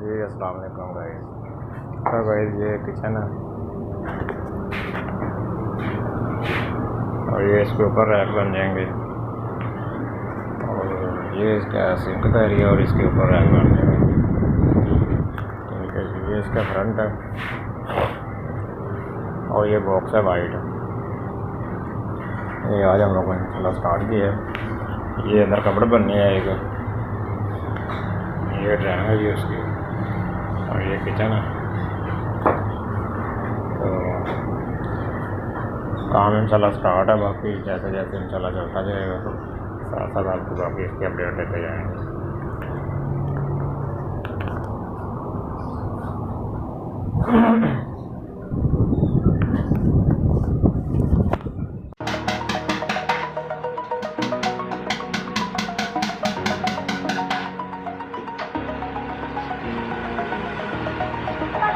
जी अस्सलाम वालेकुम गाइस। तो गाइस ये किचन है और ये इसके ऊपर रैक बन जाएंगे और ये इसका सिंक का एरिया और इसके ऊपर रैक बन जाएंगे। ठीक है जी, ये इसका फ्रंट है और ये बॉक्स है वाइट। ये आज हम लोगों ने थोड़ा स्टार्ट किया है। ये अंदर कपड़े बनने आएगा, ये ड्राइंग है जी उसकी और ये किचन है। तो काम इंशाल्लाह स्टार्ट है, बाकी जैसे जैसे इंशाल्लाह चलता जाएगा तो साथ साथ आपको बाकी इसकी अपडेट देते जाएंगे।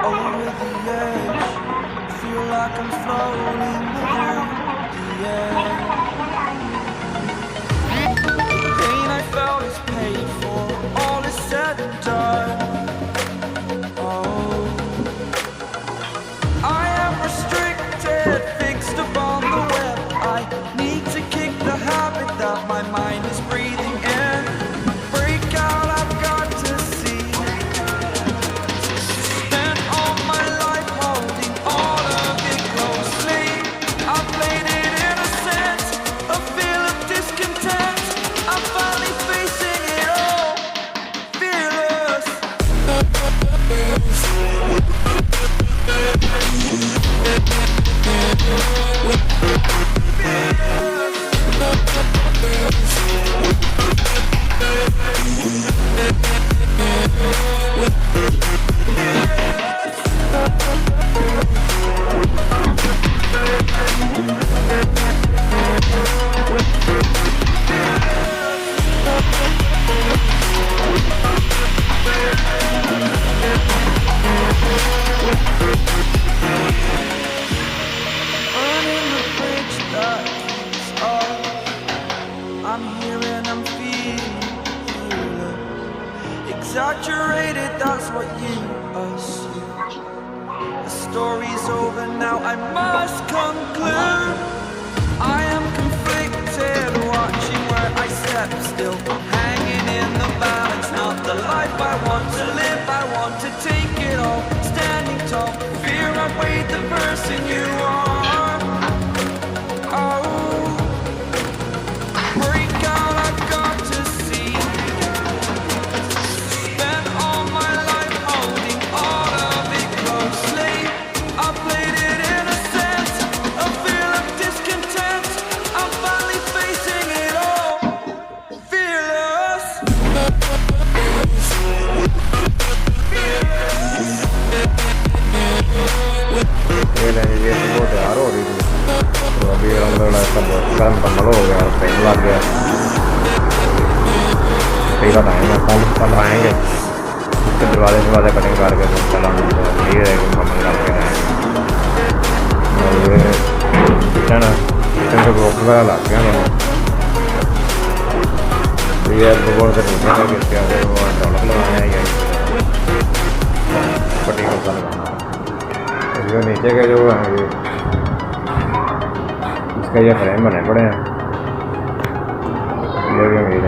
Over the edge, feel like I'm floating through the air. The pain I felt is paid for, all is said and done. Oh, I am restricted, fixed upon the web. I need to kick the habit that my mind is breathing in. Break out, I've got to see. Exaggerated, that's what you assume. The story's over now, I must conclude. I am conflicted, watching where I step still, hanging in the balance. Not the life I want to live, I want to take it all. Standing tall, fear I weighed the person you are. Oh, break out, I've got to see. ये सुबह तैयार हो रही थी तो अभी अलहमदिल्ला इसका बहुत गर्म कम्बल हो गया, फ्रेम लग गया। कई बात आएंगे, कल आएंगे उसके दरवाजे कटिंग करके तो कल हम ये मुकम्मल करके रहेंगे। और ये किचन है, किचन से बॉक्स वगैरह लग गया मैंने। तो ये बोर्ड से टूटने लगे, इसके आगे वो डॉलर लगाना है, कटिंग का लगाना है। जो नीचे के जो है ये इसका ये फ्रेम बने पड़े हैं, ये भी मेरे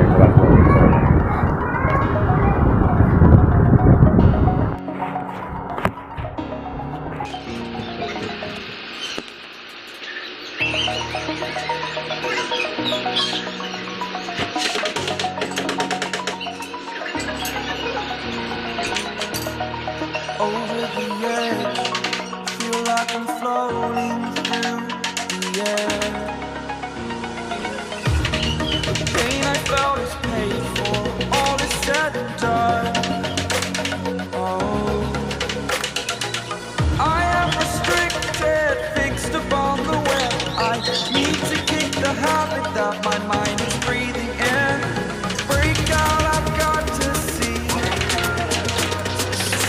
over the edge, feel like I'm floating through the air. The pain I felt is paid for, all is said and done. Oh, I am restricted, fixed upon the web. I need to kick the habit that my mind is breathing in. Break out, I've got to see.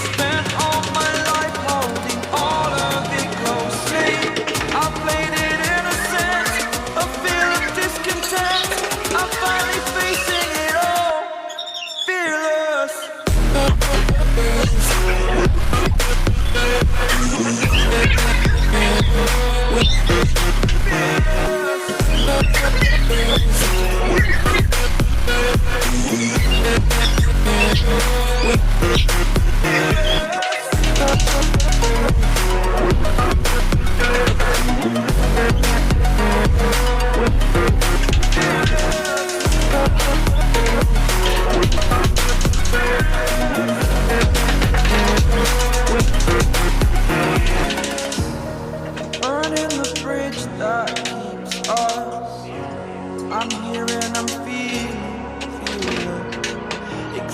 Spent all my life holding all of it closely. I played it innocent, a feel of discontent. I'm finally facing it.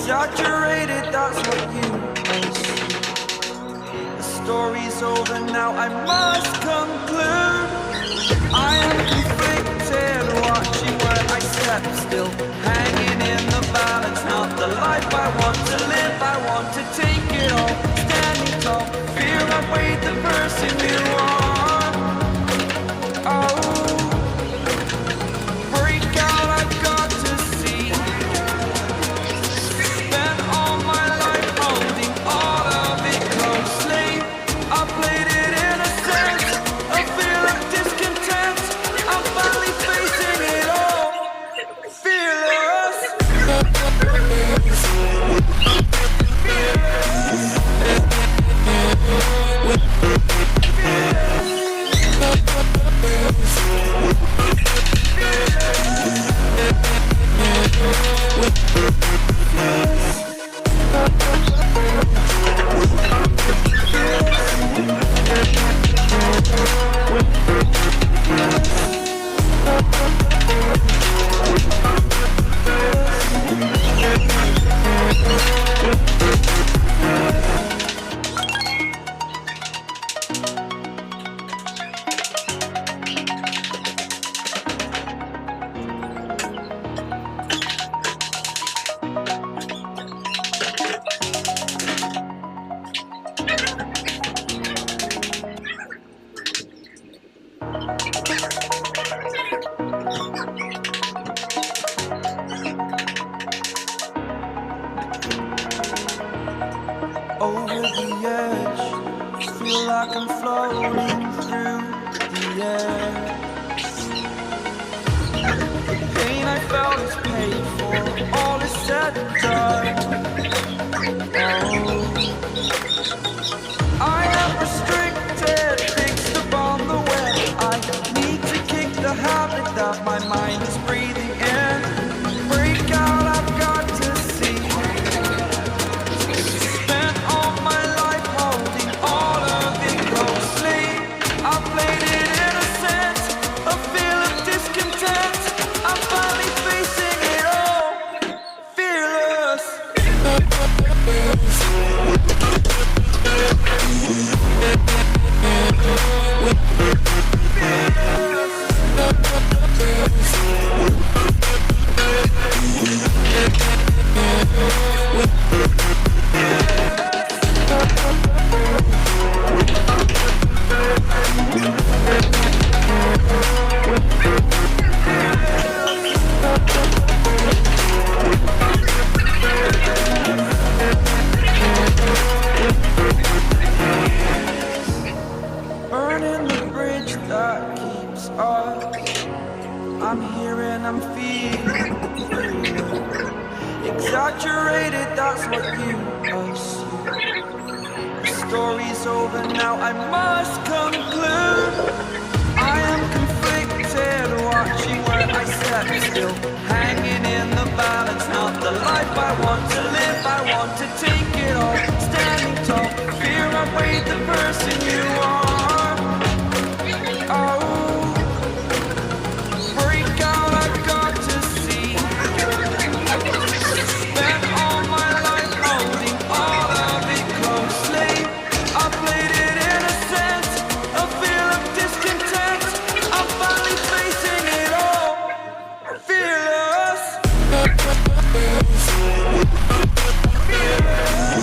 Exaggerated, that's what you see. The story's over now, I must conclude. I am conflicted, watching where I step still, hanging in the balance. Not the life I want to live, I want to take it all. Standing tall, fear I weighed the person you are. Oh, break out, I've got to see. Spent all my life holding all of it closely. I played it innocent, a feel of discontent. I'm finally facing it all, fearless. Over the edge, feel like I'm floating through the air. The pain I felt is paid for, all is said and done. Oh, I am restricted, fixed upon the web. I need to kick the habit that my mind is breathing in. Break out, I've got to see. Burning the bridge that keeps us. I'm here and I'm feeling. Exaggerated, that's what you assume. The story's over now, I must conclude. I am conflicted, watching where I step still, hanging in the balance. Not the life I want to live, I want to take it all. Standing tall, fear I weighed the person you are. Oh, break out, I've got to see. Spent all my life holding all of it closely. I played it innocent, a feel of discontent. I'm finally facing it all, fearless. Fearless.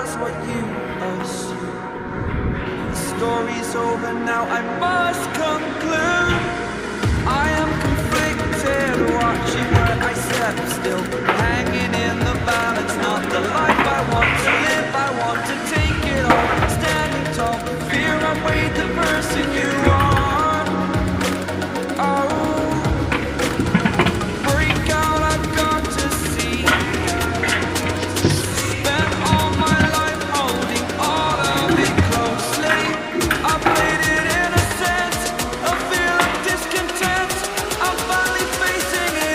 that's what you assume. The story's over now, I must conclude. I am conflicted, watching where I step still, hanging in the balance.